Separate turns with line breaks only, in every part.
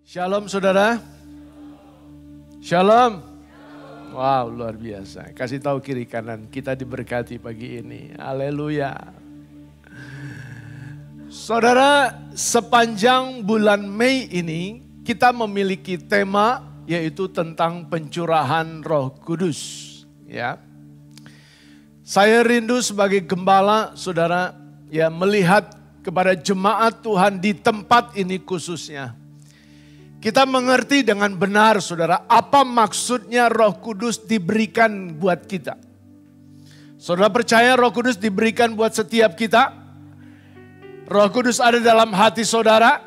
Shalom saudara. Shalom. Wow, luar biasa. Kasih tahu kiri kanan, kita diberkati pagi ini. Haleluya. Saudara, sepanjang bulan Mei ini kita memiliki tema yaitu tentang pencurahan Roh Kudus, ya. Saya rindu sebagai gembala, saudara, ya, melihat kepada jemaat Tuhan di tempat ini khususnya. Kita mengerti dengan benar, saudara, apa maksudnya Roh Kudus diberikan buat kita. Saudara percaya Roh Kudus diberikan buat setiap kita? Roh Kudus ada dalam hati saudara?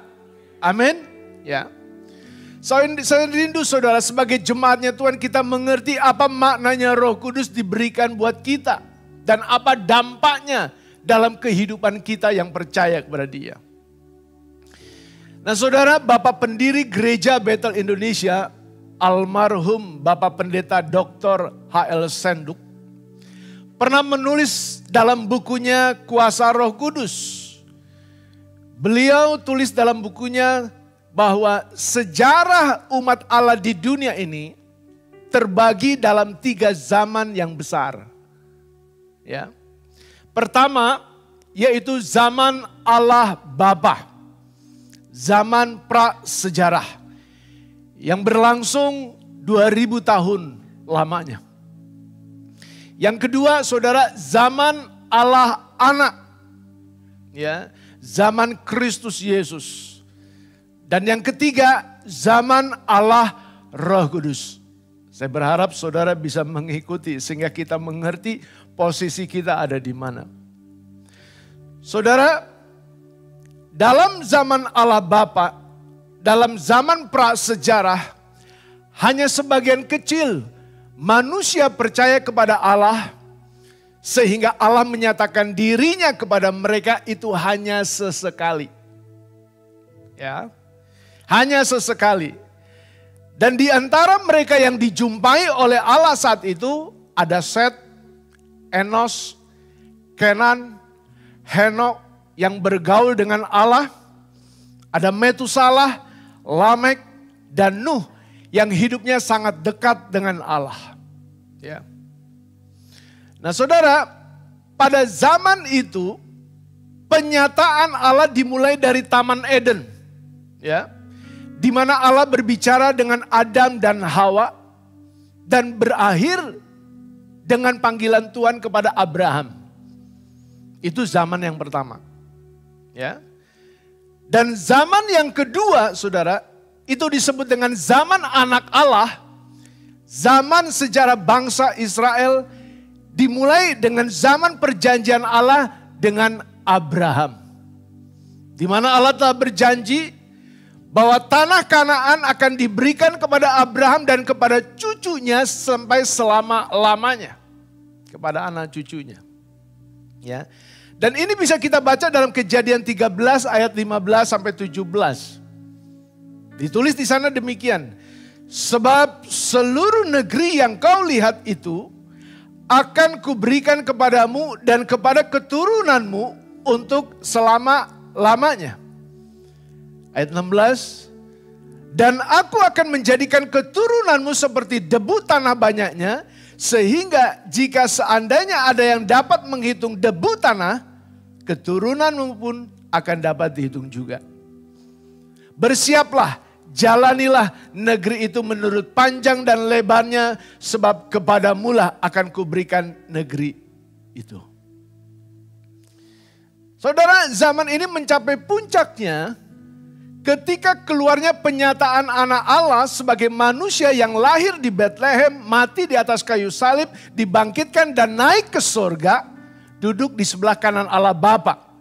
Amin? Ya. Saya rindu saudara sebagai jemaatnya Tuhan kita mengerti apa maknanya Roh Kudus diberikan buat kita. Dan apa dampaknya dalam kehidupan kita yang percaya kepada Dia. Nah saudara, Bapak Pendiri Gereja Bethel Indonesia, almarhum Bapak Pendeta Dr. H.L. Senduk, pernah menulis dalam bukunya Kuasa Roh Kudus. Beliau tulis dalam bukunya bahwa sejarah umat Allah di dunia ini terbagi dalam 3 zaman yang besar. Ya. Pertama, yaitu zaman Allah Bapa. Zaman prasejarah yang berlangsung 2000 tahun lamanya. Yang kedua, saudara, zaman Allah Anak. Ya, zaman Kristus Yesus. Dan yang ketiga, zaman Allah Roh Kudus. Saya berharap saudara bisa mengikuti sehingga kita mengerti posisi kita ada di mana. Saudara, dalam zaman Allah Bapa, dalam zaman prasejarah, hanya sebagian kecil manusia percaya kepada Allah, sehingga Allah menyatakan dirinya kepada mereka itu hanya sesekali. Ya, hanya sesekali. Dan di antara mereka yang dijumpai oleh Allah saat itu, ada Set, Enos, Kenan, Henok, yang bergaul dengan Allah, ada Metusalah, Lamek, dan Nuh yang hidupnya sangat dekat dengan Allah. Ya. Nah saudara, pada zaman itu penyataan Allah dimulai dari Taman Eden, ya, di mana Allah berbicara dengan Adam dan Hawa dan berakhir dengan panggilan Tuhan kepada Abraham. Itu zaman yang pertama. Ya. Dan zaman yang kedua, saudara, itu disebut dengan zaman anak Allah. Zaman sejarah bangsa Israel dimulai dengan zaman perjanjian Allah dengan Abraham. Di mana Allah telah berjanji bahwa tanah Kanaan akan diberikan kepada Abraham dan kepada cucunya sampai selama-lamanya. Kepada anak cucunya. Ya. Dan ini bisa kita baca dalam Kejadian 13 ayat 15 sampai 17. Ditulis di sana demikian. Sebab seluruh negeri yang kau lihat itu akan kuberikan kepadamu dan kepada keturunanmu untuk selama-lamanya. Ayat 16. Dan aku akan menjadikan keturunanmu seperti debu tanah banyaknya. Sehingga jika seandainya ada yang dapat menghitung debu tanah, keturunanmu pun akan dapat dihitung juga. Bersiaplah, jalanilah negeri itu menurut panjang dan lebarnya, sebab kepadamulah akan kuberikan negeri itu. Saudara, zaman ini mencapai puncaknya ketika keluarnya penyataan anak Allah sebagai manusia yang lahir di Bethlehem, mati di atas kayu salib, dibangkitkan dan naik ke surga, duduk di sebelah kanan Allah Bapa.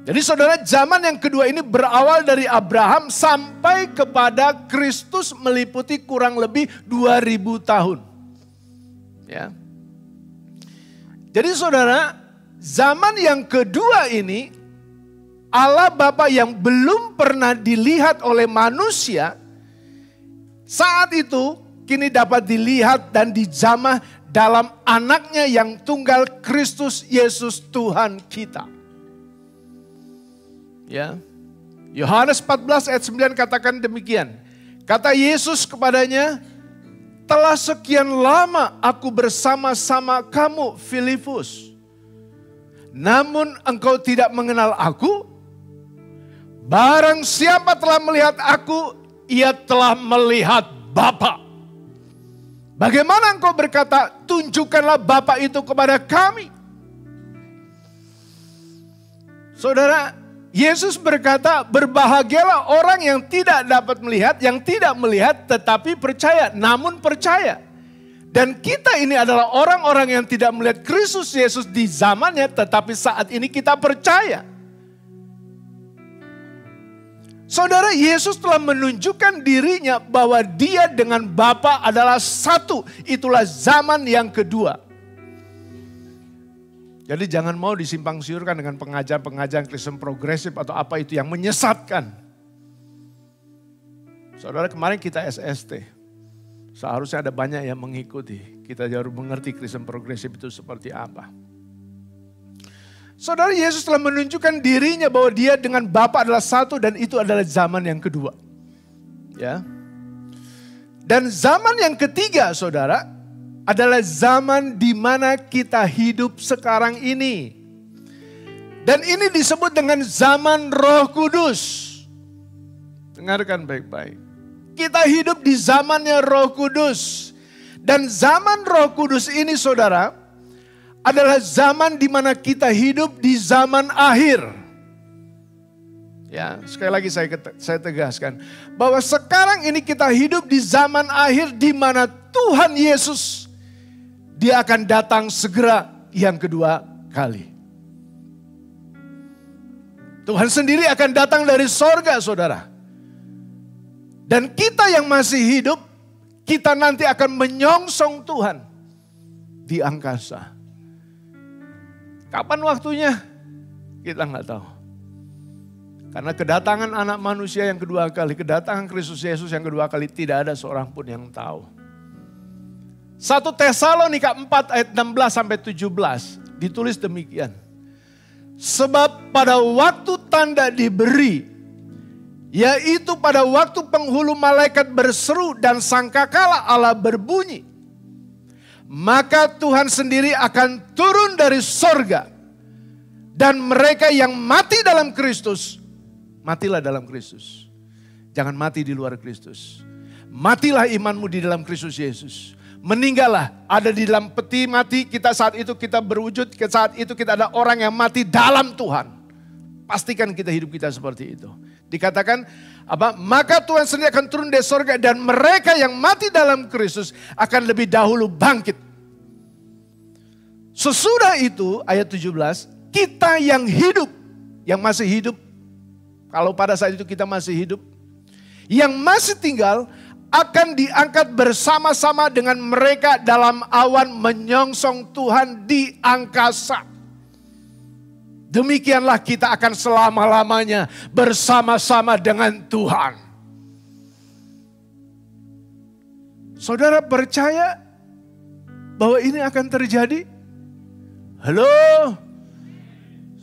Jadi saudara, zaman yang kedua ini berawal dari Abraham sampai kepada Kristus meliputi kurang lebih 2000 tahun. Ya. Jadi saudara, zaman yang kedua ini Allah Bapa yang belum pernah dilihat oleh manusia, saat itu kini dapat dilihat dan dijamah dalam anaknya yang tunggal Kristus Yesus Tuhan kita. Ya. Yohanes 14 ayat 9 katakan demikian. Kata Yesus kepadanya, telah sekian lama aku bersama-sama kamu, Filipus. Namun engkau tidak mengenal aku? Barang siapa telah melihat aku, ia telah melihat Bapa. Bagaimana engkau berkata, tunjukkanlah Bapa itu kepada kami? Saudara, Yesus berkata, berbahagialah orang yang tidak dapat melihat, yang tidak melihat tetapi percaya, namun percaya. Dan kita ini adalah orang-orang yang tidak melihat Kristus Yesus di zamannya, tetapi saat ini kita percaya. Saudara, Yesus telah menunjukkan dirinya bahwa dia dengan Bapa adalah satu. Itulah zaman yang kedua. Jadi jangan mau disimpang siurkan dengan pengajaran-pengajaran Kristen progresif atau apa itu yang menyesatkan. Saudara, kemarin kita SST. Seharusnya ada banyak yang mengikuti. Kita harus mengerti Kristen progresif itu seperti apa. Saudara, Yesus telah menunjukkan dirinya bahwa dia dengan Bapa adalah satu dan itu adalah zaman yang kedua. Ya. Dan zaman yang ketiga, saudara, adalah zaman di mana kita hidup sekarang ini. Dan ini disebut dengan zaman Roh Kudus. Dengarkan baik-baik. Kita hidup di zamannya Roh Kudus. Dan zaman Roh Kudus ini, saudara, adalah zaman di mana kita hidup di zaman akhir. Ya, sekali lagi saya tegaskan bahwa sekarang ini kita hidup di zaman akhir di mana Tuhan Yesus, dia akan datang segera yang kedua kali. Tuhan sendiri akan datang dari sorga, saudara. Dan kita yang masih hidup, kita nanti akan menyongsong Tuhan di angkasa. Kapan waktunya? Kita nggak tahu. Karena kedatangan anak manusia yang kedua kali, kedatangan Kristus Yesus yang kedua kali, tidak ada seorang pun yang tahu. 1 Tesalonika 4 ayat 16 sampai 17 ditulis demikian. Sebab pada waktu tanda diberi, yaitu pada waktu penghulu malaikat berseru dan sangkakala Allah berbunyi, maka Tuhan sendiri akan turun dari sorga. Dan mereka yang mati dalam Kristus, matilah dalam Kristus. Jangan mati di luar Kristus. Matilah imanmu di dalam Kristus Yesus. Meninggallah, ada di dalam peti mati kita saat itu kita berwujud, saat itu kita ada orang yang mati dalam Tuhan. Pastikan kita hidup kita seperti itu. Dikatakan apa? Maka Tuhan sendiri akan turun dari sorga dan mereka yang mati dalam Kristus akan lebih dahulu bangkit. Sesudah itu ayat 17, kita yang hidup, yang masih hidup, kalau pada saat itu kita masih hidup, yang masih tinggal akan diangkat bersama-sama dengan mereka dalam awan menyongsong Tuhan di angkasa. Demikianlah kita akan selama-lamanya bersama-sama dengan Tuhan. Saudara percaya bahwa ini akan terjadi? Halo?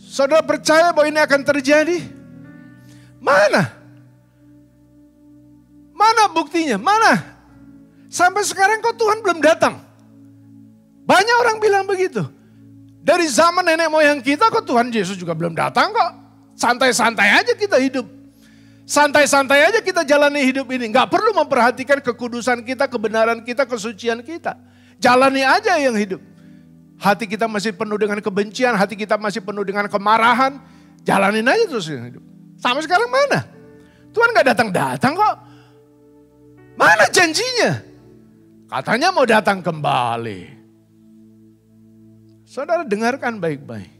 Saudara percaya bahwa ini akan terjadi? Mana? Mana buktinya? Mana? Sampai sekarang kok Tuhan belum datang? Banyak orang bilang begitu. Dari zaman nenek moyang kita kok Tuhan Yesus juga belum datang kok. Santai-santai aja kita hidup. Santai-santai aja kita jalani hidup ini. Gak perlu memperhatikan kekudusan kita, kebenaran kita, kesucian kita. Jalani aja yang hidup. Hati kita masih penuh dengan kebencian, hati kita masih penuh dengan kemarahan. Jalanin aja terus yang hidup. Sampai sekarang mana? Tuhan gak datang-datang kok. Mana janjinya? Katanya mau datang kembali. Saudara dengarkan baik-baik.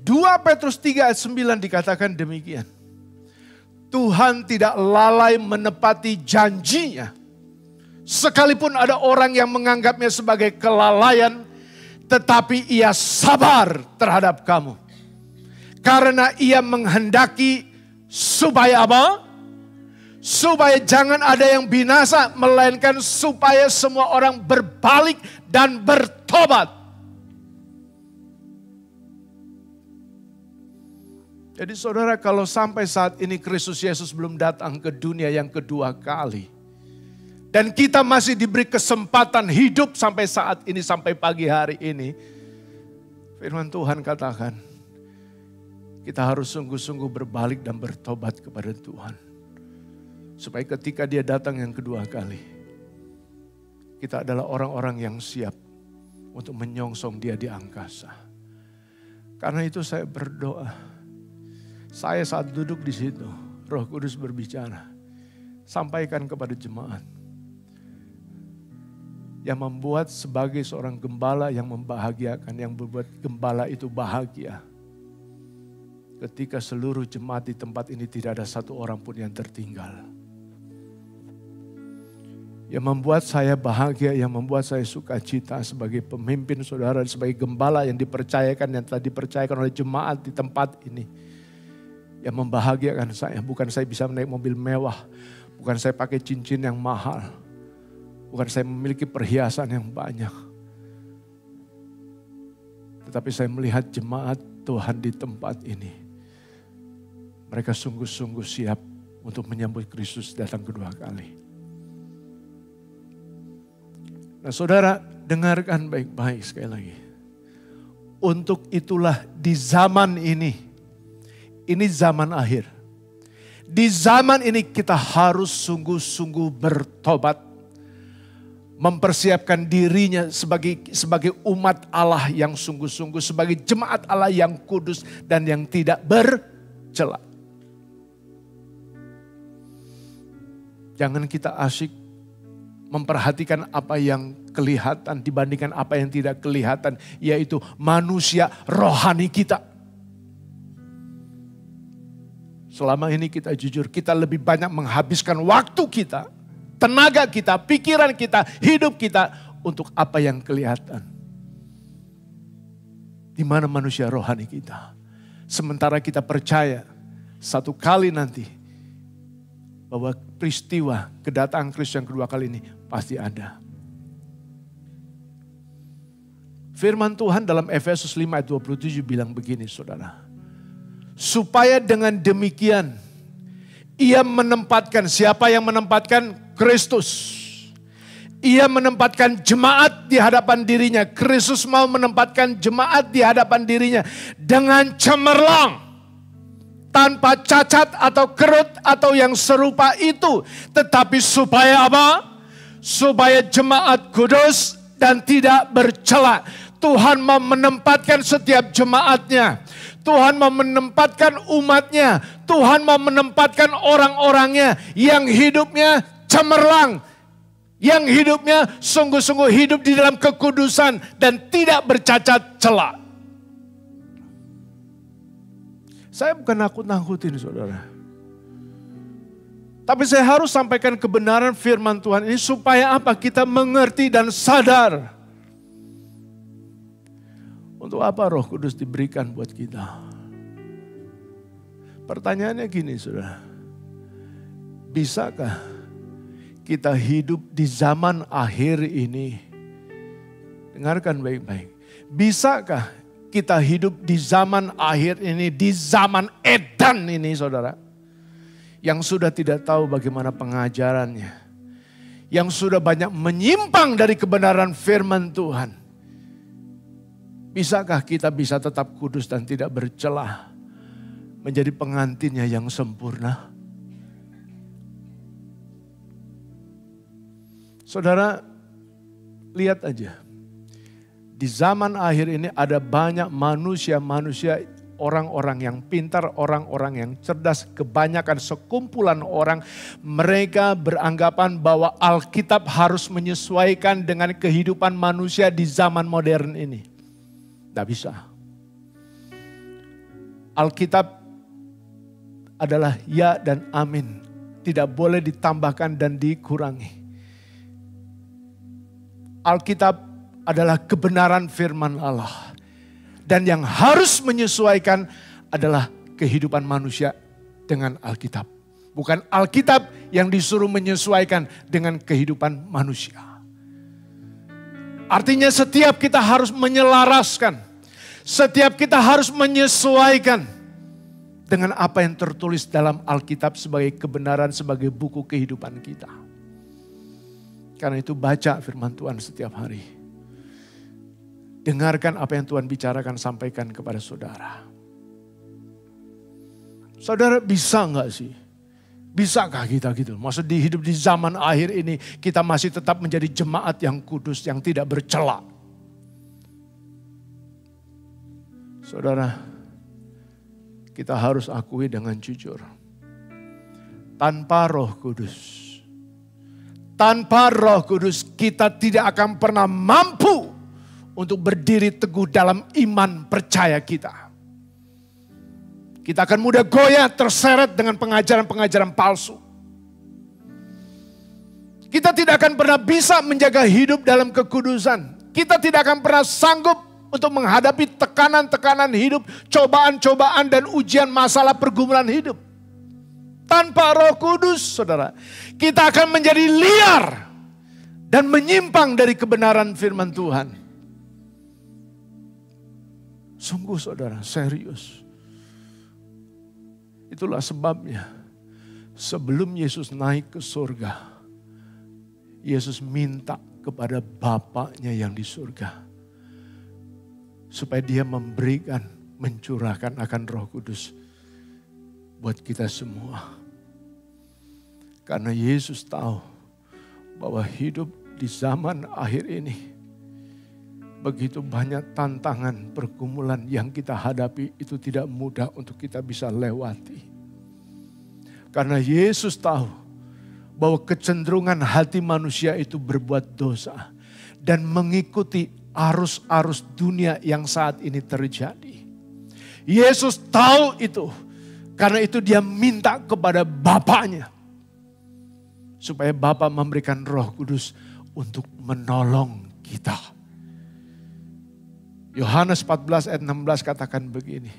2 Petrus 3 ayat 9 dikatakan demikian. Tuhan tidak lalai menepati janjinya. Sekalipun ada orang yang menganggapnya sebagai kelalaian, tetapi ia sabar terhadap kamu. Karena ia menghendaki supaya apa? Supaya jangan ada yang binasa, melainkan supaya semua orang berbalik dan bertobat. Jadi saudara, kalau sampai saat ini Kristus Yesus belum datang ke dunia yang kedua kali, dan kita masih diberi kesempatan hidup sampai saat ini, sampai pagi hari ini, firman Tuhan katakan, kita harus sungguh-sungguh berbalik dan bertobat kepada Tuhan. Supaya ketika dia datang yang kedua kali, kita adalah orang-orang yang siap untuk menyongsong dia di angkasa. Karena itu saya berdoa, saya saat duduk di situ, Roh Kudus berbicara, sampaikan kepada jemaat. Yang membuat sebagai seorang gembala yang membahagiakan, yang membuat gembala itu bahagia. Ketika seluruh jemaat di tempat ini tidak ada satu orang pun yang tertinggal. Yang membuat saya bahagia, yang membuat saya sukacita sebagai pemimpin saudara, sebagai gembala yang dipercayakan, yang telah dipercayakan oleh jemaat di tempat ini. Yang membahagiakan saya, bukan saya bisa menaik mobil mewah, bukan saya pakai cincin yang mahal, bukan saya memiliki perhiasan yang banyak. Tetapi saya melihat jemaat Tuhan di tempat ini. Mereka sungguh-sungguh siap untuk menyambut Kristus datang kedua kali. Nah saudara, dengarkan baik-baik sekali lagi. Untuk itulah di zaman ini zaman akhir. Di zaman ini kita harus sungguh-sungguh bertobat. Mempersiapkan dirinya sebagai umat Allah yang sungguh-sungguh. Sebagai jemaat Allah yang kudus dan yang tidak bercela. Jangan kita asyik memperhatikan apa yang kelihatan dibandingkan apa yang tidak kelihatan. Yaitu manusia rohani kita. Selama ini kita jujur, kita lebih banyak menghabiskan waktu kita, tenaga kita, pikiran kita, hidup kita untuk apa yang kelihatan. Di mana manusia rohani kita. Sementara kita percaya satu kali nanti bahwa peristiwa kedatangan Kristus yang kedua kali ini pasti ada. Firman Tuhan dalam Efesus 5 ayat 27 bilang begini saudara. Supaya dengan demikian ia menempatkan, siapa yang menempatkan? Kristus. Ia menempatkan jemaat di hadapan dirinya. Kristus mau menempatkan jemaat di hadapan dirinya dengan cemerlang. Tanpa cacat atau kerut atau yang serupa itu. Tetapi supaya apa? Supaya jemaat kudus dan tidak bercela. Tuhan mau menempatkan setiap jemaatnya. Tuhan mau menempatkan umatnya. Tuhan mau menempatkan orang-orangnya yang hidupnya cemerlang. Yang hidupnya sungguh-sungguh hidup di dalam kekudusan dan tidak bercacat cela. Saya bukan nakut-nakutin saudara. Tapi saya harus sampaikan kebenaran firman Tuhan ini supaya apa? Kita mengerti dan sadar. Untuk apa Roh Kudus diberikan buat kita? Pertanyaannya gini saudara. Bisakah kita hidup di zaman akhir ini? Dengarkan baik-baik. Bisakah kita hidup di zaman akhir ini, di zaman edan ini saudara? Yang sudah tidak tahu bagaimana pengajarannya. Yang sudah banyak menyimpang dari kebenaran firman Tuhan. Bisakah kita bisa tetap kudus dan tidak bercelah? Menjadi pengantinnya yang sempurna? Saudara, lihat aja. Di zaman akhir ini ada banyak manusia-manusia, orang-orang yang pintar, orang-orang yang cerdas, kebanyakan sekumpulan orang. Mereka beranggapan bahwa Alkitab harus menyesuaikan dengan kehidupan manusia di zaman modern ini. Tidak bisa. Alkitab adalah ya dan amin. Tidak boleh ditambahkan dan dikurangi. Alkitab adalah kebenaran firman Allah. Dan yang harus menyesuaikan adalah kehidupan manusia dengan Alkitab. Bukan Alkitab yang disuruh menyesuaikan dengan kehidupan manusia. Artinya setiap kita harus menyelaraskan. Setiap kita harus menyesuaikan dengan apa yang tertulis dalam Alkitab sebagai kebenaran, sebagai buku kehidupan kita. Karena itu baca firman Tuhan setiap hari. Dengarkan apa yang Tuhan bicarakan, sampaikan kepada saudara. Saudara bisa enggak sih? Bisakah kita gitu? Maksud hidup di zaman akhir ini kita masih tetap menjadi jemaat yang kudus, yang tidak bercela. Saudara, kita harus akui dengan jujur. Tanpa Roh Kudus kita tidak akan pernah mampu untuk berdiri teguh dalam iman percaya kita. Kita akan mudah goyah, terseret dengan pengajaran-pengajaran palsu. Kita tidak akan pernah bisa menjaga hidup dalam kekudusan. Kita tidak akan pernah sanggup untuk menghadapi tekanan-tekanan hidup, cobaan-cobaan dan ujian masalah pergumulan hidup. Tanpa Roh Kudus, saudara, kita akan menjadi liar dan menyimpang dari kebenaran firman Tuhan. Sungguh saudara, serius. Itulah sebabnya sebelum Yesus naik ke surga, Yesus minta kepada Bapaknya yang di surga, supaya dia memberikan, mencurahkan akan Roh Kudus buat kita semua. Karena Yesus tahu bahwa hidup di zaman akhir ini begitu banyak tantangan, pergumulan yang kita hadapi itu tidak mudah untuk kita bisa lewati. Karena Yesus tahu bahwa kecenderungan hati manusia itu berbuat dosa dan mengikuti arus-arus dunia yang saat ini terjadi. Yesus tahu itu. Karena itu dia minta kepada Bapaknya supaya Bapa memberikan Roh Kudus untuk menolong kita. Yohanes 14 ayat 16 katakan begini.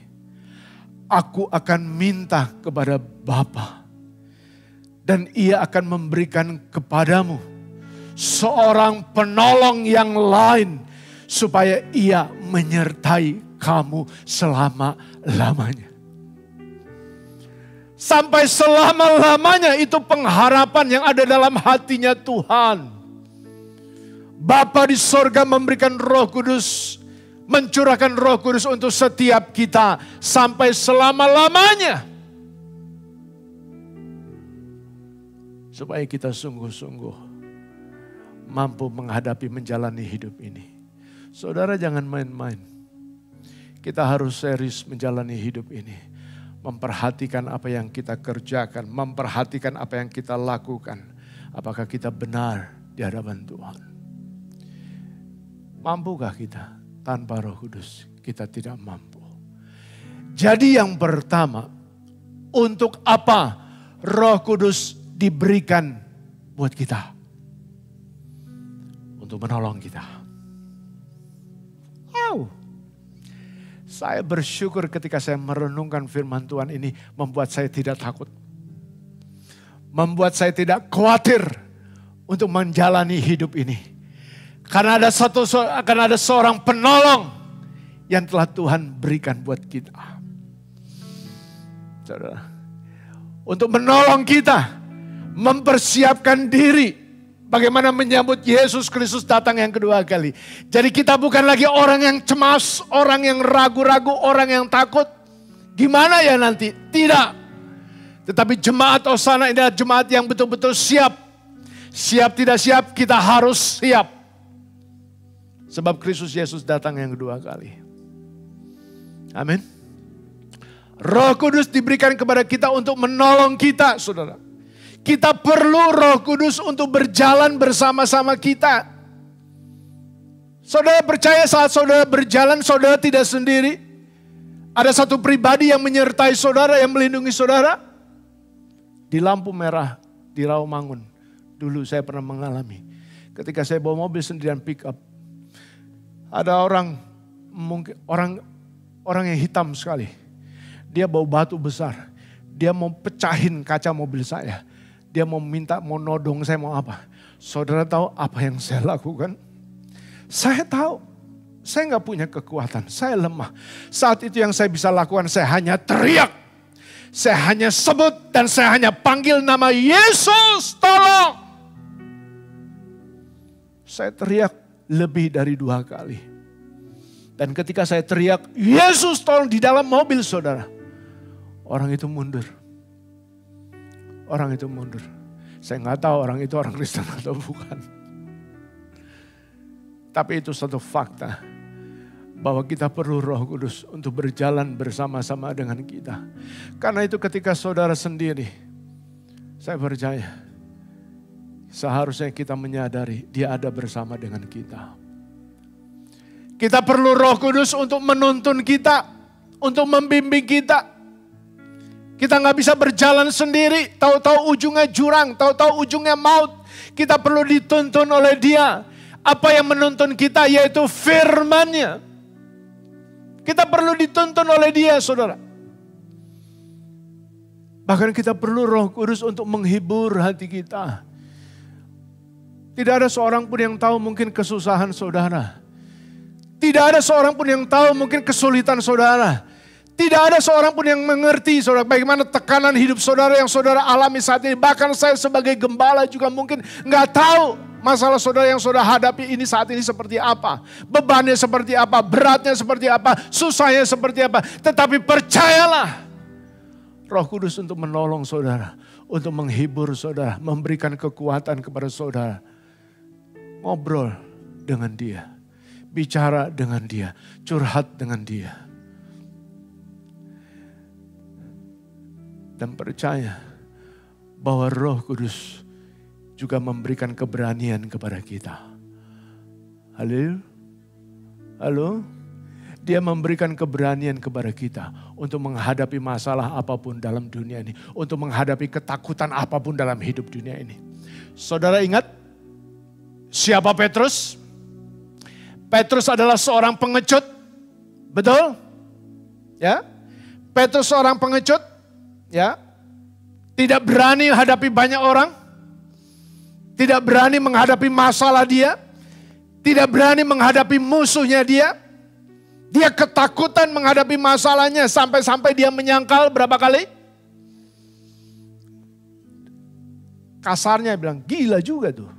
Aku akan minta kepada Bapa dan Ia akan memberikan kepadamu seorang penolong yang lain supaya Ia menyertai kamu selama-lamanya. Sampai selama-lamanya itu pengharapan yang ada dalam hatinya Tuhan. Bapa di sorga memberikan Roh Kudus, mencurahkan Roh Kudus untuk setiap kita sampai selama-lamanya. Supaya kita sungguh-sungguh mampu menghadapi, menjalani hidup ini. Saudara jangan main-main. Kita harus serius menjalani hidup ini. Memperhatikan apa yang kita kerjakan, memperhatikan apa yang kita lakukan. Apakah kita benar di hadapan Tuhan? Mampukah kita? Tanpa Roh Kudus kita tidak mampu. Jadi yang pertama, untuk apa Roh Kudus diberikan buat kita? Untuk menolong kita. Saya bersyukur ketika saya merenungkan firman Tuhan ini membuat saya tidak takut. Membuat saya tidak khawatir untuk menjalani hidup ini. Karena ada seorang penolong yang telah Tuhan berikan buat kita. Saudara, untuk menolong kita, mempersiapkan diri. Bagaimana menyambut Yesus Kristus datang yang kedua kali. Jadi kita bukan lagi orang yang cemas, orang yang ragu-ragu, orang yang takut. Gimana ya nanti? Tidak. Tetapi jemaat Hosana ini adalah jemaat yang betul-betul siap. Siap tidak siap, kita harus siap. Sebab Kristus Yesus datang yang kedua kali. Amin. Roh Kudus diberikan kepada kita untuk menolong kita, saudara. Kita perlu Roh Kudus untuk berjalan bersama-sama kita. Saudara percaya saat saudara berjalan, saudara tidak sendiri. Ada satu pribadi yang menyertai saudara, yang melindungi saudara. Di lampu merah, di Rawamangun. Dulu saya pernah mengalami. Ketika saya bawa mobil sendirian pick up. Ada orang yang hitam sekali. Dia bawa batu besar. Dia mau pecahin kaca mobil saya. Dia mau nodong saya mau apa. Saudara tahu apa yang saya lakukan? Saya tahu. Saya nggak punya kekuatan. Saya lemah. Saat itu yang saya bisa lakukan saya hanya teriak. Saya hanya sebut dan saya hanya panggil nama Yesus, tolong. Saya teriak lebih dari 2 kali. Dan ketika saya teriak, Yesus tolong, di dalam mobil saudara, orang itu mundur. Orang itu mundur. Saya nggak tahu orang itu orang Kristen atau bukan. Tapi itu satu fakta. Bahwa kita perlu Roh Kudus untuk berjalan bersama-sama dengan kita. Karena itu ketika saudara sendiri, saya percaya seharusnya kita menyadari dia ada bersama dengan kita. Kita perlu Roh Kudus untuk menuntun kita, untuk membimbing kita. Kita nggak bisa berjalan sendiri, tahu-tahu ujungnya jurang, tahu-tahu ujungnya maut. Kita perlu dituntun oleh Dia. Apa yang menuntun kita yaitu firman-Nya. Kita perlu dituntun oleh Dia, saudara. Bahkan kita perlu Roh Kudus untuk menghibur hati kita. Tidak ada seorang pun yang tahu mungkin kesusahan saudara. Tidak ada seorang pun yang tahu mungkin kesulitan saudara. Tidak ada seorang pun yang mengerti saudara bagaimana tekanan hidup saudara yang saudara alami saat ini. Bahkan saya sebagai gembala juga mungkin nggak tahu masalah saudara yang saudara hadapi ini saat ini seperti apa. Bebannya seperti apa, beratnya seperti apa, susahnya seperti apa. Tetapi percayalah, Roh Kudus untuk menolong saudara, untuk menghibur saudara, memberikan kekuatan kepada saudara. Ngobrol dengan Dia, bicara dengan Dia, curhat dengan Dia. Dan percaya bahwa Roh Kudus juga memberikan keberanian kepada kita. Halo? Halo? Dia memberikan keberanian kepada kita untuk menghadapi masalah apapun dalam dunia ini. Untuk menghadapi ketakutan apapun dalam hidup dunia ini. Saudara ingat siapa Petrus? Petrus adalah seorang pengecut. Betul? Ya? Petrus seorang pengecut. Ya, tidak berani menghadapi banyak orang, tidak berani menghadapi masalah dia, tidak berani menghadapi musuhnya dia. Dia ketakutan menghadapi masalahnya sampai-sampai dia menyangkal berapa kali? Kasarnya bilang gila juga tuh.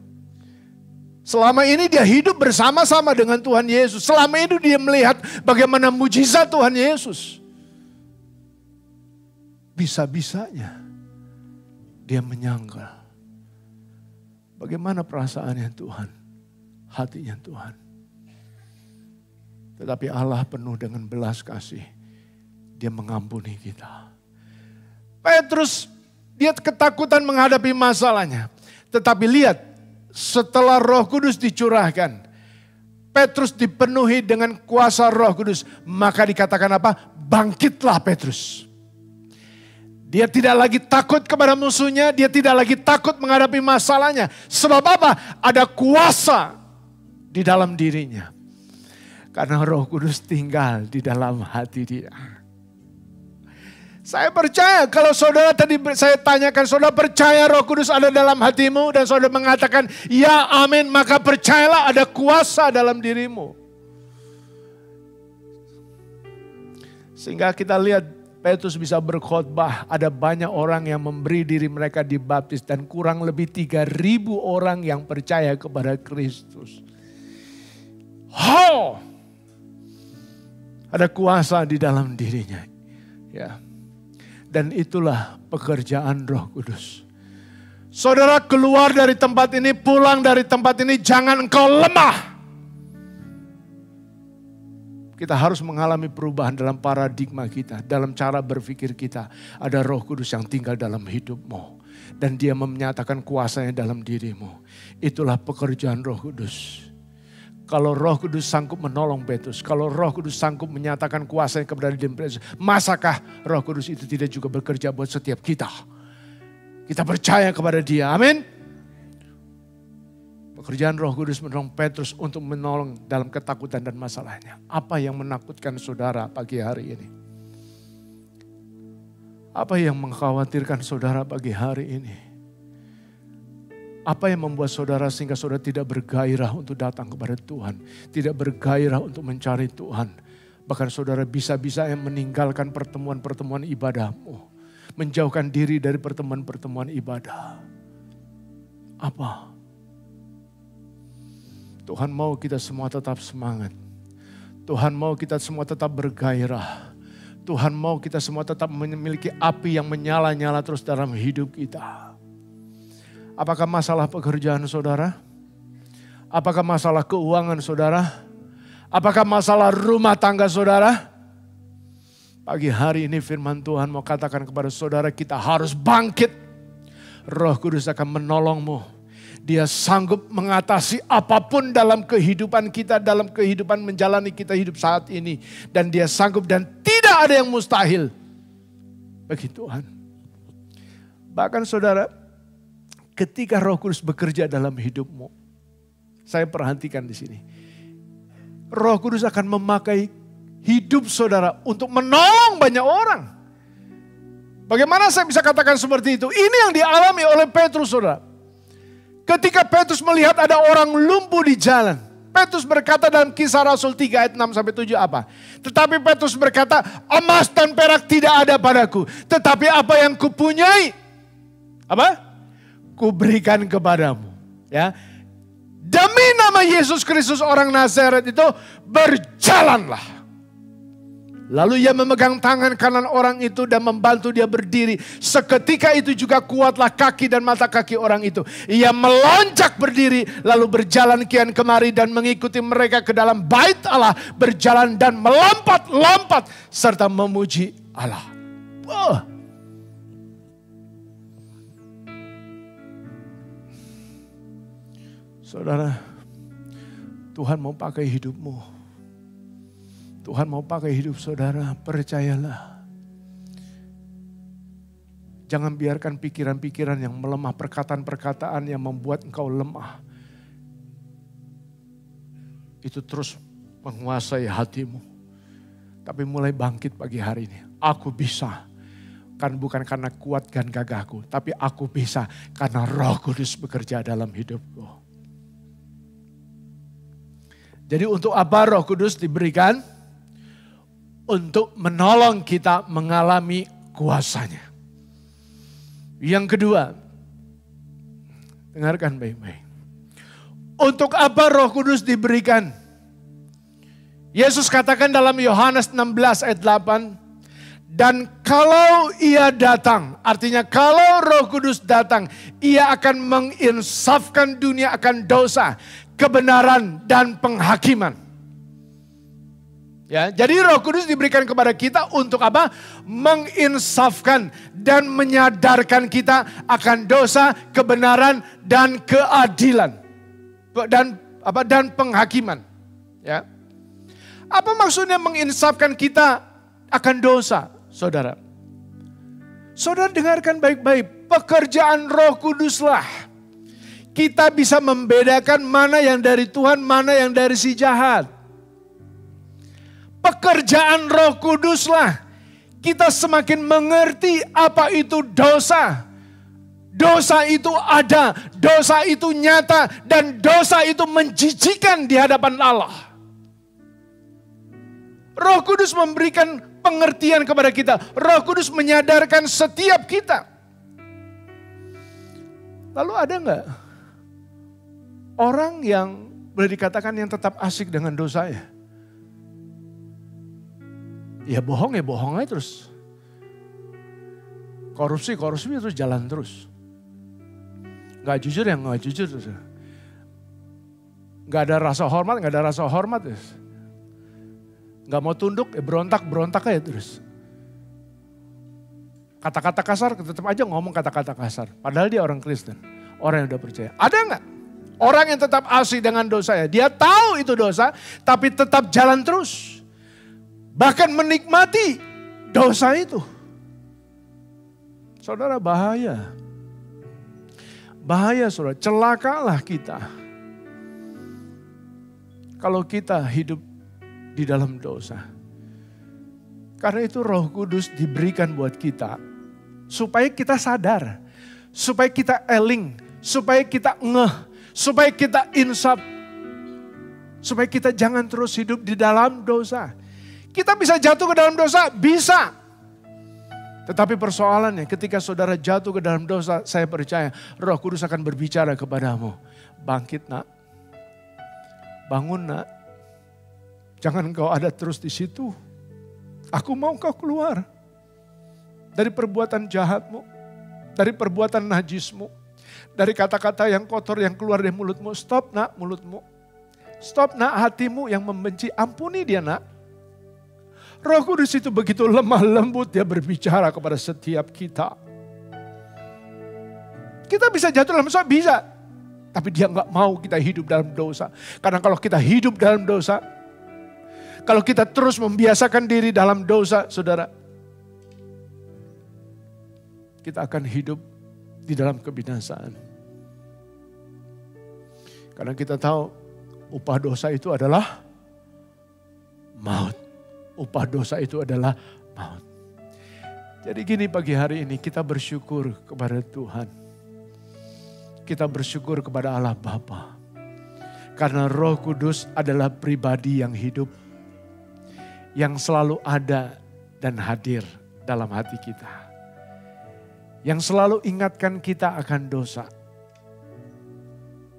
Selama ini dia hidup bersama-sama dengan Tuhan Yesus. Selama itu dia melihat bagaimana mujizat Tuhan Yesus. Bisa-bisanya dia menyangkal. Bagaimana perasaannya Tuhan, hatinya Tuhan. Tetapi Allah penuh dengan belas kasih. Dia mengampuni kita. Petrus, dia ketakutan menghadapi masalahnya. Tetapi lihat, setelah Roh Kudus dicurahkan, Petrus dipenuhi dengan kuasa Roh Kudus. Maka dikatakan apa? Bangkitlah Petrus. Dia tidak lagi takut kepada musuhnya, dia tidak lagi takut menghadapi masalahnya. Sebab apa? Ada kuasa di dalam dirinya. Karena Roh Kudus tinggal di dalam hati dia. Saya percaya kalau saudara tadi saya tanyakan, saudara percaya Roh Kudus ada dalam hatimu dan saudara mengatakan ya amin, maka percayalah ada kuasa dalam dirimu. Sehingga kita lihat Petrus bisa berkhotbah, ada banyak orang yang memberi diri mereka dibaptis dan kurang lebih 3.000 orang yang percaya kepada Kristus. Oh, ada kuasa di dalam dirinya. Ya. Dan itulah pekerjaan Roh Kudus. Saudara keluar dari tempat ini, pulang dari tempat ini, jangan engkau lemah. Kita harus mengalami perubahan dalam paradigma kita, dalam cara berpikir kita. Ada Roh Kudus yang tinggal dalam hidupmu. Dan dia menyatakan kuasanya dalam dirimu. Itulah pekerjaan Roh Kudus. Kalau Roh Kudus sanggup menolong Petrus, kalau Roh Kudus sanggup menyatakan kuasanya kepada diri Petrus, masakah Roh Kudus itu tidak juga bekerja buat setiap kita? Kita percaya kepada Dia, amin. Pekerjaan Roh Kudus menolong Petrus untuk menolong dalam ketakutan dan masalahnya. Apa yang menakutkan saudara pagi hari ini? Apa yang mengkhawatirkan saudara pagi hari ini? Apa yang membuat saudara sehingga saudara tidak bergairah untuk datang kepada Tuhan. Tidak bergairah untuk mencari Tuhan. Bahkan saudara bisa-bisa yang meninggalkan pertemuan-pertemuan ibadahmu. menjauhkan diri dari pertemuan-pertemuan ibadah. Apa? Tuhan mau kita semua tetap semangat. Tuhan mau kita semua tetap bergairah. Tuhan mau kita semua tetap memiliki api yang menyala-nyala terus dalam hidup kita. Apakah masalah pekerjaan saudara? Apakah masalah keuangan saudara? Apakah masalah rumah tangga saudara? Pagi hari ini firman Tuhan mau katakan kepada saudara, kita harus bangkit. Roh Kudus akan menolongmu. Dia sanggup mengatasi apapun dalam kehidupan kita, dalam kehidupan menjalani kita hidup saat ini. Dan dia sanggup dan tidak ada yang mustahil bagi Tuhan. Bahkan saudara, ketika Roh Kudus bekerja dalam hidupmu, saya perhatikan di sini. Roh Kudus akan memakai hidup saudara untuk menolong banyak orang. Bagaimana saya bisa katakan seperti itu? Ini yang dialami oleh Petrus saudara. Ketika Petrus melihat ada orang lumpuh di jalan. Petrus berkata dalam Kisah Rasul 3 ayat 6-7 apa? Tetapi Petrus berkata, emas dan perak tidak ada padaku. Tetapi apa yang kupunyai, apa? Kuberikan kepadamu. Ya. Demi nama Yesus Kristus orang Nazaret itu, berjalanlah. Lalu ia memegang tangan kanan orang itu dan membantu dia berdiri. Seketika itu juga kuatlah kaki dan mata kaki orang itu. Ia melonjak berdiri lalu berjalan kian kemari dan mengikuti mereka ke dalam bait Allah. Berjalan dan melompat-lompat serta memuji Allah. Oh. Saudara, Tuhan mau pakai hidupmu. Tuhan mau pakai hidup saudara, percayalah. Jangan biarkan pikiran-pikiran yang melemah, perkataan-perkataan yang membuat engkau lemah. Itu terus menguasai hatimu. Tapi mulai bangkit pagi hari ini. Aku bisa. Kan bukan karena kuat dan gagahku. Tapi aku bisa karena Roh Kudus bekerja dalam hidupku. Jadi untuk apa Roh Kudus diberikan? Untuk menolong kita mengalami kuasanya. Yang kedua, dengarkan baik-baik. Untuk apa Roh Kudus diberikan? Yesus katakan dalam Yohanes 16 ayat 8, dan kalau ia datang, artinya kalau Roh Kudus datang, ia akan menginsafkan dunia akan dosa, kebenaran dan penghakiman. Ya, jadi Roh Kudus diberikan kepada kita untuk apa? Menginsafkan dan menyadarkan kita akan dosa, kebenaran dan keadilan. Dan penghakiman. Ya. Apa maksudnya menginsafkan kita akan dosa, saudara? Saudara dengarkan baik-baik, pekerjaan Roh Kuduslah. Kita bisa membedakan mana yang dari Tuhan, mana yang dari si jahat. Pekerjaan Roh Kuduslah. Kita semakin mengerti apa itu dosa. Dosa itu ada, dosa itu nyata, dan dosa itu menjijikan di hadapan Allah. Roh Kudus memberikan pengertian kepada kita. Roh Kudus menyadarkan setiap kita. Lalu ada enggak orang yang boleh dikatakan yang tetap asik dengan dosanya? Ya bohong aja terus. Korupsi terus jalan terus. Gak jujur yang gak jujur terus. Gak ada rasa hormat terus. Gak mau tunduk, berontak aja terus. Kata-kata kasar, tetap aja ngomong kata-kata kasar. Padahal dia orang Kristen, orang yang udah percaya. Ada gak orang yang tetap asik dengan dosanya? Dia tahu itu dosa, tapi tetap jalan terus. Bahkan menikmati dosa itu. Saudara, bahaya. Bahaya saudara, celakalah kita. Kalau kita hidup di dalam dosa. Karena itu Roh Kudus diberikan buat kita. Supaya kita sadar. Supaya kita eling. Supaya kita ngeh. Supaya kita insaf. Supaya kita jangan terus hidup di dalam dosa. Kita bisa jatuh ke dalam dosa? Bisa. Tetapi persoalannya ketika saudara jatuh ke dalam dosa, saya percaya Roh Kudus akan berbicara kepadamu. Bangkit nak, bangun nak, jangan kau ada terus di situ. Aku mau kau keluar dari perbuatan jahatmu, dari perbuatan najismu, dari kata-kata yang kotor yang keluar dari mulutmu. Stop nak mulutmu, stop nak hatimu yang membenci, ampuni dia nak. Roh Kudus itu begitu lemah lembut, dia berbicara kepada setiap kita. Kita bisa jatuh dalam dosa, bisa. Tapi dia nggak mau kita hidup dalam dosa. Karena kalau kita hidup dalam dosa, kalau kita terus membiasakan diri dalam dosa, saudara, kita akan hidup di dalam kebinasaan. Karena kita tahu upah dosa itu adalah maut. Upah dosa itu adalah maut. Jadi gini pagi hari ini kita bersyukur kepada Tuhan. Kita bersyukur kepada Allah Bapa. Karena Roh Kudus adalah pribadi yang hidup. Yang selalu ada dan hadir dalam hati kita. Yang selalu ingatkan kita akan dosa.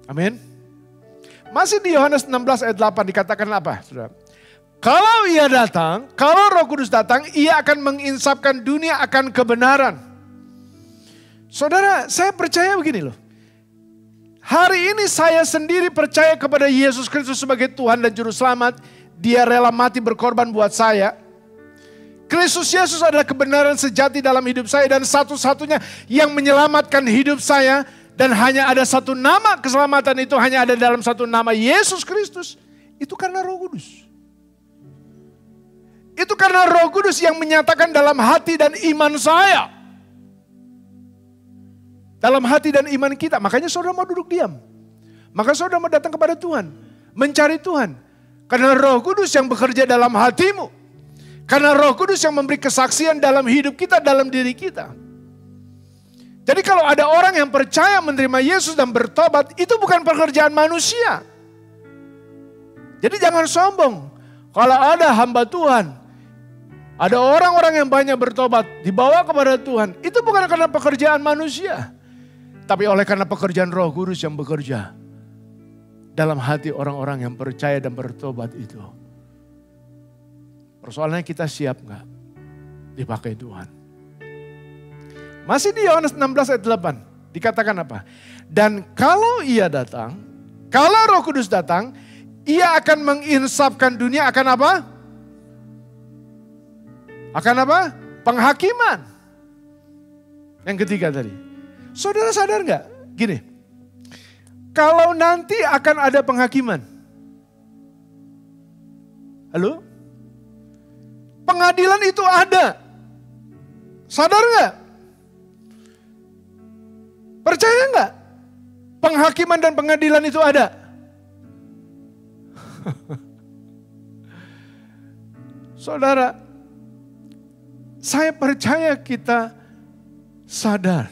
Amin. Masih di Yohanes 16 ayat 8 dikatakan apa, saudara? Kalau ia datang, kalau Roh Kudus datang, ia akan menginsapkan dunia akan kebenaran. Saudara, saya percaya begini loh. Hari ini saya sendiri percaya kepada Yesus Kristus sebagai Tuhan dan Juru Selamat. Dia rela mati berkorban buat saya. Kristus Yesus adalah kebenaran sejati dalam hidup saya dan satu-satunya yang menyelamatkan hidup saya. Dan hanya ada satu nama keselamatan itu hanya ada dalam satu nama, Yesus Kristus. Itu karena Roh Kudus. Itu karena Roh Kudus yang menyatakan dalam hati dan iman saya. Dalam hati dan iman kita. Makanya saudara mau duduk diam. Maka saudara mau datang kepada Tuhan. Mencari Tuhan. Karena Roh Kudus yang bekerja dalam hatimu. Karena Roh Kudus yang memberi kesaksian dalam hidup kita, dalam diri kita. Jadi kalau ada orang yang percaya menerima Yesus dan bertobat, itu bukan pekerjaan manusia. Jadi jangan sombong. Kalau ada hamba Tuhan, ada orang-orang yang banyak bertobat, dibawa kepada Tuhan. Itu bukan karena pekerjaan manusia. Tapi oleh karena pekerjaan Roh Kudus yang bekerja dalam hati orang-orang yang percaya dan bertobat itu. Persoalannya kita siap gak dipakai Tuhan. Masih di Yohanes 16 ayat 8. Dikatakan apa? Dan kalau ia datang, kalau Roh Kudus datang, ia akan menginsafkan dunia akan apa? Akan apa? Penghakiman. Yang ketiga tadi. Saudara sadar gak? Gini. Kalau nanti akan ada penghakiman. Halo? Pengadilan itu ada. Sadar gak? Percaya gak? Penghakiman dan pengadilan itu ada. Saudara, saya percaya kita sadar.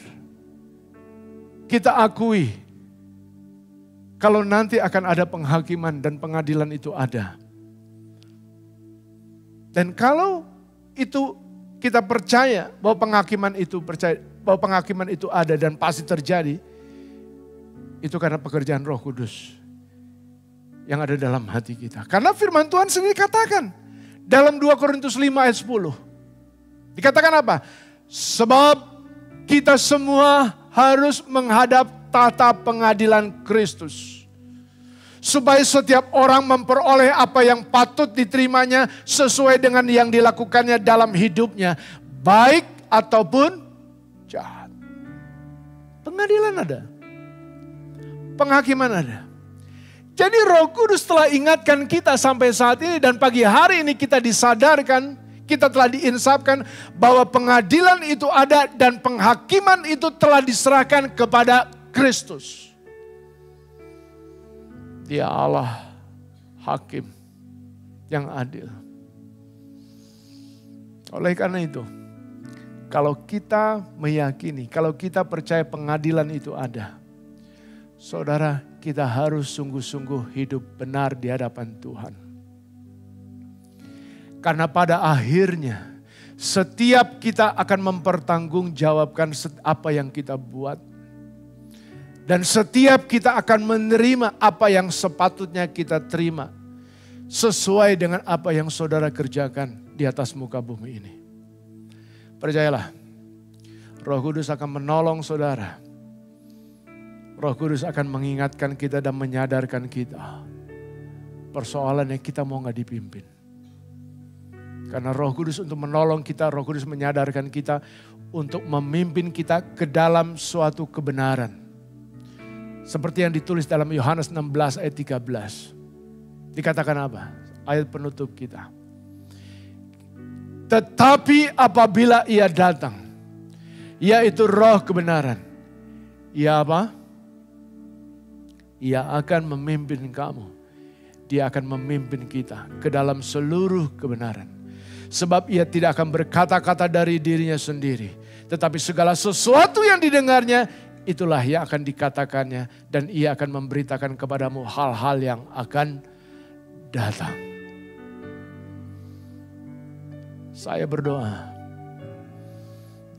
Kita akui. Kalau nanti akan ada penghakiman dan pengadilan itu ada. Dan kalau itu kita percaya bahwa penghakiman itu ada dan pasti terjadi. Itu karena pekerjaan Roh Kudus yang ada dalam hati kita. Karena firman Tuhan sendiri katakan dalam 2 Korintus 5 ayat 10. Dikatakan apa? Sebab kita semua harus menghadap tahta pengadilan Kristus. Supaya setiap orang memperoleh apa yang patut diterimanya sesuai dengan yang dilakukannya dalam hidupnya. Baik ataupun jahat. Pengadilan ada. Penghakiman ada. Jadi Roh Kudus telah ingatkan kita sampai saat ini dan pagi hari ini kita disadarkan, kita telah diinsafkan bahwa pengadilan itu ada dan penghakiman itu telah diserahkan kepada Kristus. Dia Allah hakim yang adil. Oleh karena itu, kalau kita meyakini, kalau kita percaya pengadilan itu ada, saudara, kita harus sungguh-sungguh hidup benar di hadapan Tuhan. Karena pada akhirnya, Setiap kita akan mempertanggungjawabkan apa yang kita buat. Dan setiap kita akan menerima apa yang sepatutnya kita terima. Sesuai dengan apa yang saudara kerjakan di atas muka bumi ini. Percayalah, Roh Kudus akan menolong saudara. Roh Kudus akan mengingatkan kita dan menyadarkan kita. Persoalannya kita mau gak dipimpin. Karena Roh Kudus untuk menolong kita, Roh Kudus menyadarkan kita untuk memimpin kita ke dalam suatu kebenaran. Seperti yang ditulis dalam Yohanes 16 ayat 13. Dikatakan apa? Ayat penutup kita. Tetapi apabila ia datang, yaitu Roh kebenaran. Ia apa? Ia akan memimpin kamu. Dia akan memimpin kita ke dalam seluruh kebenaran. Sebab ia tidak akan berkata-kata dari dirinya sendiri. Tetapi segala sesuatu yang didengarnya, itulah yang akan dikatakannya. Dan ia akan memberitakan kepadamu hal-hal yang akan datang. Saya berdoa,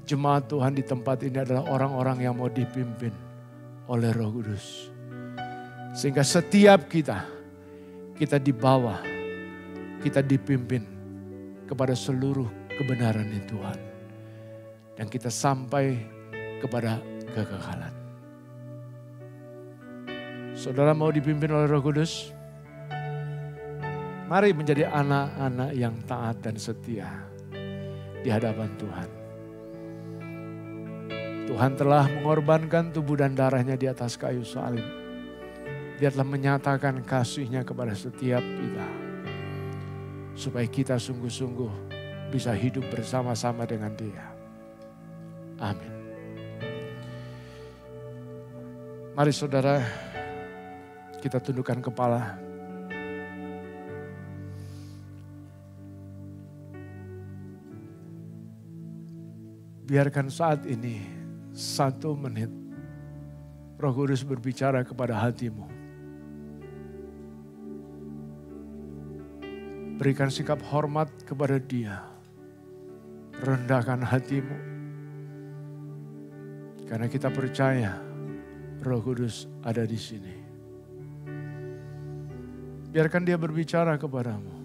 jemaat Tuhan di tempat ini adalah orang-orang yang mau dipimpin oleh Roh Kudus. Sehingga setiap kita dibawa, kita dipimpin kepada seluruh kebenaran Tuhan. Dan kita sampai kepada kekekalan. Saudara mau dipimpin oleh Roh Kudus? Mari menjadi anak-anak yang taat dan setia di hadapan Tuhan. Tuhan telah mengorbankan tubuh dan darahnya di atas kayu salib. Dia telah menyatakan kasih-Nya kepada setiap kita. Supaya kita sungguh-sungguh bisa hidup bersama-sama dengan Dia. Amin. Mari saudara, kita tundukkan kepala. Biarkan saat ini 1 menit Roh Kudus berbicara kepada hatimu. Berikan sikap hormat kepada Dia. Rendahkan hatimu. Karena kita percaya Roh Kudus ada di sini. Biarkan Dia berbicara kepadamu.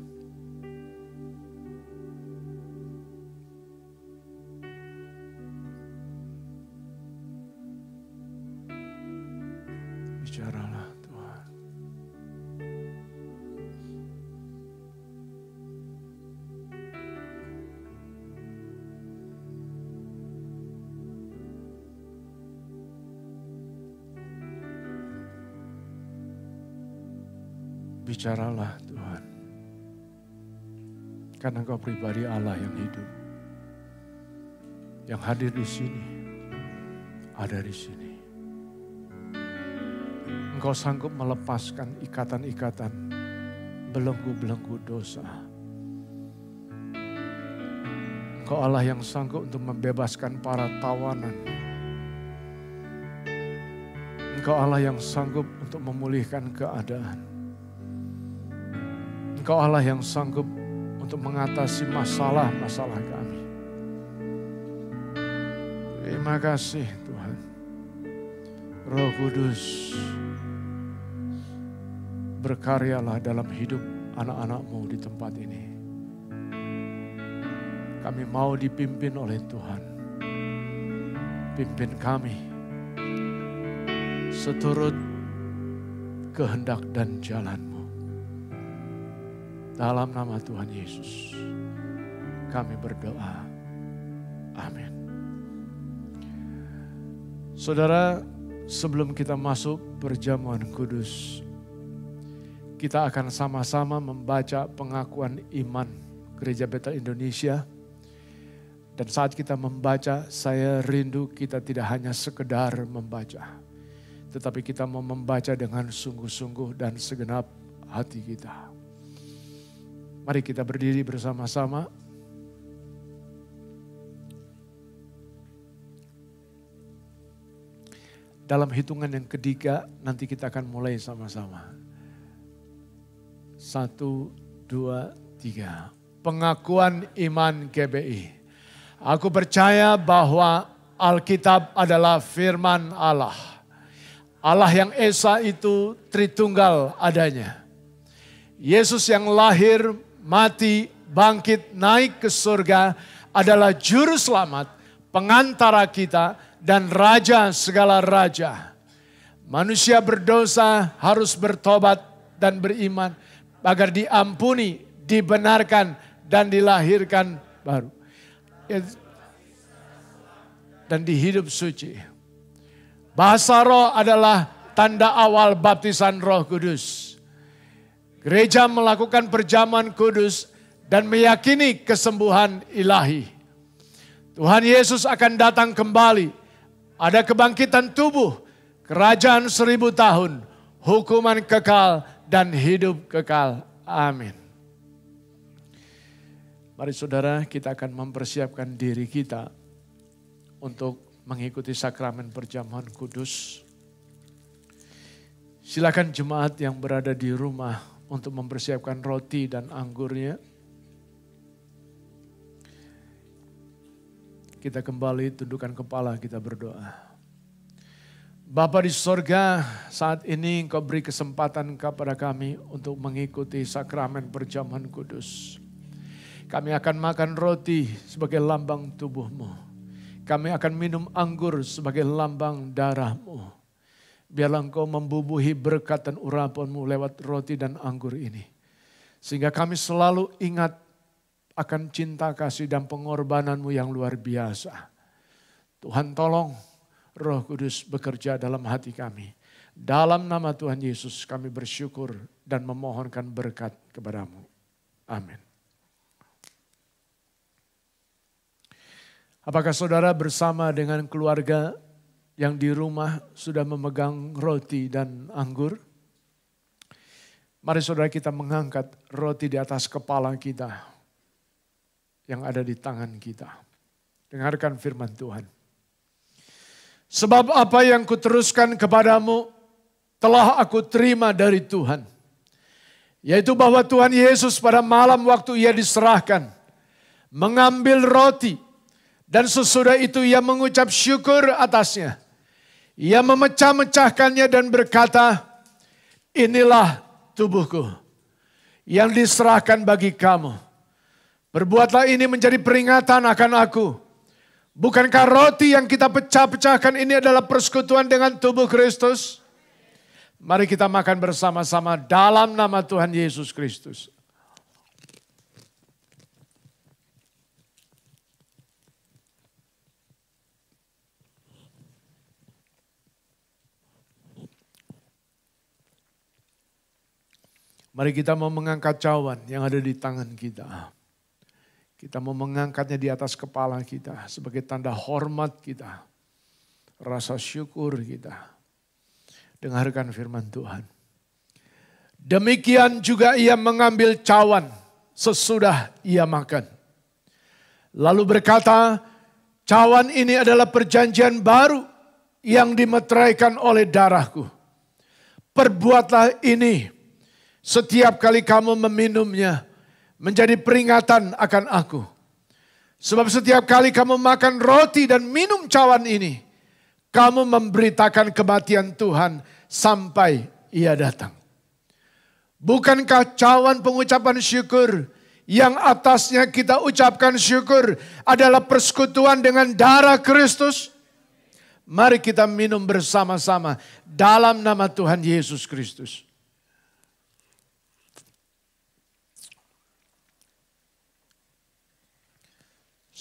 Bicaralah Tuhan. Bicaralah Tuhan. Karena Engkau pribadi Allah yang hidup. Yang hadir di sini. Ada di sini. Engkau sanggup melepaskan ikatan-ikatan, belenggu-belenggu dosa. Engkau Allah yang sanggup untuk membebaskan para tawanan. Engkau Allah yang sanggup untuk memulihkan keadaan. Engkau Allah yang sanggup untuk mengatasi masalah-masalah kami. Terima kasih Tuhan. Roh Kudus, berkaryalah dalam hidup anak-anak-Mu di tempat ini. Kami mau dipimpin oleh Tuhan. Pimpin kami seturut kehendak dan jalan-Mu. Dalam nama Tuhan Yesus, kami berdoa. Amin. Saudara, sebelum kita masuk perjamuan kudus, kita akan sama-sama membaca pengakuan iman Gereja Betel Indonesia. Dan saat kita membaca, saya rindu kita tidak hanya sekedar membaca. Tetapi kita mau membaca dengan sungguh-sungguh dan segenap hati kita. Mari kita berdiri bersama-sama. Dalam hitungan yang ketiga, nanti kita akan mulai sama-sama. 1, 2, 3. Pengakuan iman GBI. Aku percaya bahwa Alkitab adalah firman Allah. Allah yang Esa itu Tritunggal adanya. Yesus yang lahir, mati, bangkit, naik ke surga adalah juru selamat, pengantara kita, dan raja segala raja. Manusia berdosa harus bertobat dan beriman agar diampuni, dibenarkan, dan dilahirkan baru. Dan dihidup suci. Bahasa roh adalah tanda awal baptisan Roh Kudus. Gereja melakukan perjamuan kudus dan meyakini kesembuhan ilahi. Tuhan Yesus akan datang kembali. Ada kebangkitan tubuh, kerajaan 1000 tahun, hukuman kekal dan hidup kekal. Amin. Mari saudara, kita akan mempersiapkan diri kita untuk mengikuti sakramen perjamuan kudus. Silakan jemaat yang berada di rumah untuk mempersiapkan roti dan anggurnya. Kita kembali tundukkan kepala, kita berdoa. Bapa di sorga, saat ini Engkau beri kesempatan kepada kami untuk mengikuti sakramen perjamuan kudus. Kami akan makan roti sebagai lambang tubuh-Mu. Kami akan minum anggur sebagai lambang darah-Mu. Biarlah Engkau membubuhi berkat dan urapan-Mu lewat roti dan anggur ini. Sehingga kami selalu ingat akan cinta kasih dan pengorbanan-Mu yang luar biasa. Tuhan tolong Roh Kudus bekerja dalam hati kami. Dalam nama Tuhan Yesus kami bersyukur dan memohonkan berkat kepada-Mu. Amin. Apakah saudara bersama dengan keluarga yang di rumah sudah memegang roti dan anggur? Mari saudara kita mengangkat roti di atas kepala kita yang ada di tangan kita. Dengarkan firman Tuhan. Sebab apa yang kuteruskan kepadamu telah aku terima dari Tuhan. Yaitu bahwa Tuhan Yesus pada malam waktu ia diserahkan, mengambil roti dan sesudah itu ia mengucap syukur atasnya. Ia memecah-mecahkannya dan berkata, inilah tubuhku yang diserahkan bagi kamu. Perbuatlah ini menjadi peringatan akan aku. Bukankah roti yang kita pecah-pecahkan ini adalah persekutuan dengan tubuh Kristus? Mari kita makan bersama-sama dalam nama Tuhan Yesus Kristus. Mari kita mau mengangkat cawan yang ada di tangan kita. Kita mau mengangkatnya di atas kepala kita sebagai tanda hormat kita. Rasa syukur kita. Dengarkan firman Tuhan. Demikian juga ia mengambil cawan sesudah ia makan. Lalu berkata, cawan ini adalah perjanjian baru yang dimeteraikan oleh darahku. Perbuatlah ini setiap kali kamu meminumnya menjadi peringatan akan aku. Sebab setiap kali kamu makan roti dan minum cawan ini, kamu memberitakan kematian Tuhan sampai ia datang. Bukankah cawan pengucapan syukur yang atasnya kita ucapkan syukur adalah persekutuan dengan darah Kristus? Mari kita minum bersama-sama dalam nama Tuhan Yesus Kristus.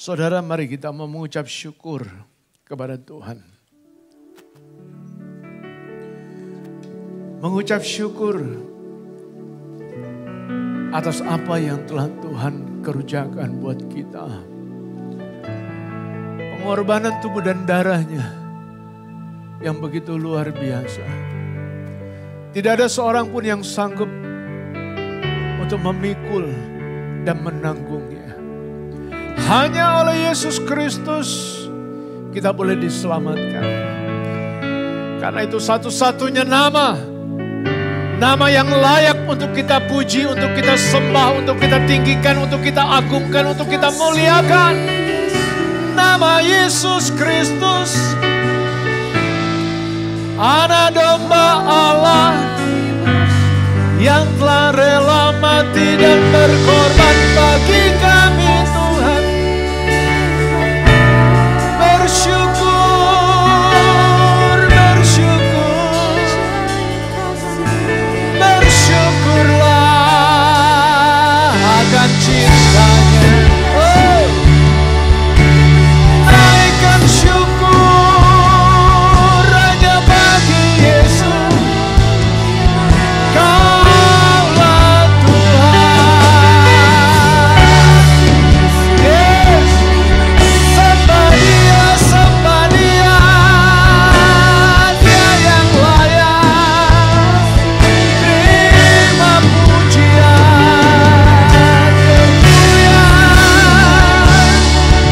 Saudara, mari kita mengucap syukur kepada Tuhan. Mengucap syukur atas apa yang telah Tuhan kerjakan buat kita. Pengorbanan tubuh dan darahnya yang begitu luar biasa. Tidak ada seorang pun yang sanggup untuk memikul dan menanggungnya. Hanya oleh Yesus Kristus kita boleh diselamatkan. Karena itu satu-satunya nama yang layak untuk kita puji, untuk kita sembah, untuk kita tinggikan, untuk kita agungkan, untuk kita muliakan. nama Yesus Kristus, Anak Domba Allah yang telah rela mati dan berkorban bagi kami Tuhan. Bersyukur, bersyukur, bersyukurlah akan cintanya. Oh. Naikkan syukur hanya bagi Yesus. Kaulah Tuhan. Yes. Sembah Dia, sembah Dia. Dia yang layak. Terima pujian, kemuliaan.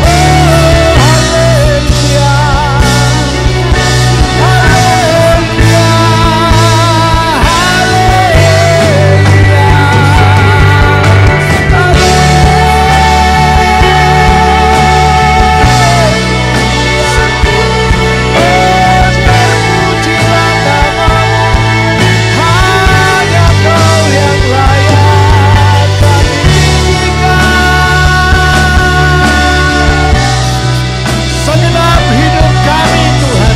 Oh, haleluya. Haleluya. Terpujilah namamu. Hanya Kau yang layak kami tinggikan. Segenap hidup kami Tuhan,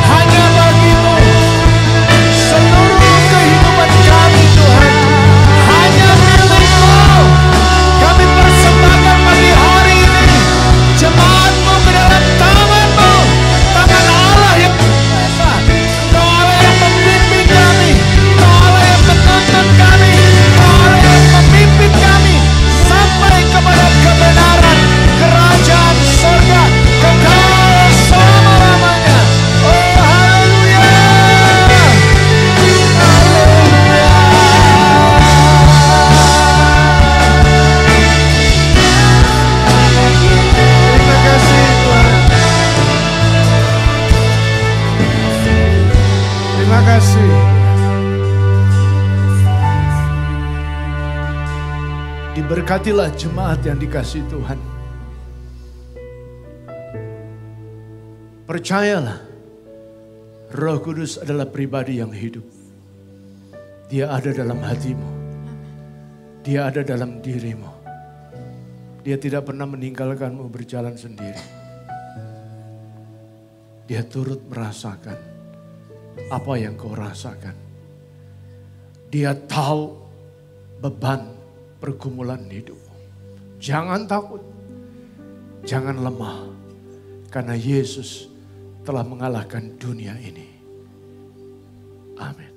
hanya bagi-Mu. Seluruh kehidupan kami Tuhan, hanya milik-Mu. Kami persembahkan pagi hari ini jemaat-Mu ke dalam tangan-Mu. Tangan Allah yang kuasa, Engkau Allah yang membimbing kami, Engkau Allah yang menuntun kami, Engkau Allah yang memimpin kami sampai kepada kebenaran kerajaan surga kekal selama-lamanya. Oh, haleluya. Haleluya. Terima kasih Tuhan. Terima kasih. Diberkatilah jemaat yang dikasihi Tuhan. Percayalah, Roh Kudus adalah pribadi yang hidup. Dia ada dalam hatimu. Dia ada dalam dirimu. Dia tidak pernah meninggalkanmu berjalan sendiri. Dia turut merasakan apa yang kau rasakan. Dia tahu beban pergumulan hidupmu. Jangan takut, jangan lemah, karena Yesus telah mengalahkan dunia ini. Amin.